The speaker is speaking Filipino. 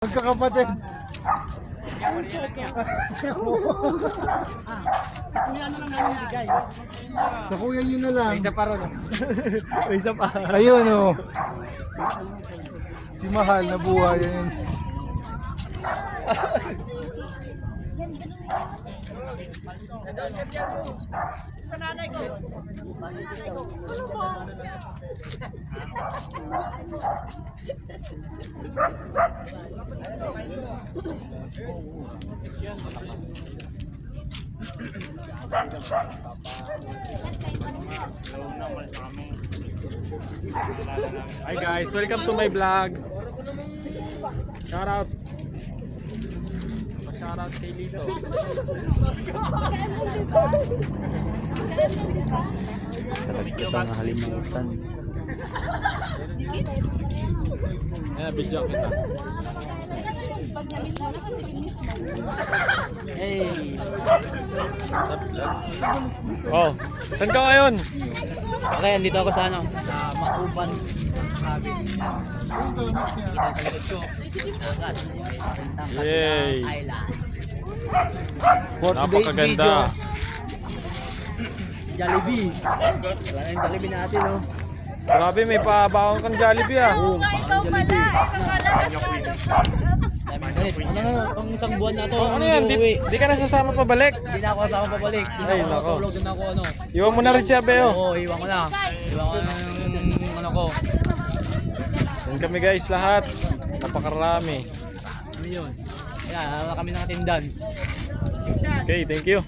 Magkakapatid. Sa kuya nyo na lang. May isa pa ron. May isa pa. Ayun oh. Si Mahal na buhay yan. Sa nanay ko. Hi guys, welcome to my vlog. Shout out. Shout out kay Lito. Ito ang halimusan. Ayan, video kita. Pag na-miss mo na kasi miss mo. Hey! Oh, saan ka ngayon? Okay, andito ako sa ano? Sa Makuban, isang cabin. Kita sa likod ko. Dagat. Bentang Yay! Island. Napakaganda. Jollibee. Wala na yung Jollibee natin, oh. Grabe, may pabaon kang Jollibee ah. Oo, parang Jollibee. Pang isang buwan na to. Ano yan? Di ka nasasama pabalik? Hindi na ako kasama pabalik. Hindi Ay, na ako nako. natulog. Doon ako ano. Iwan mo na rin si Abeo. Oo, iwan ko na. Iwan ko na yung ano ko. Yan kami guys lahat. Napakarami. Ano yun? Kaya kami ng attendance. Okay, thank you.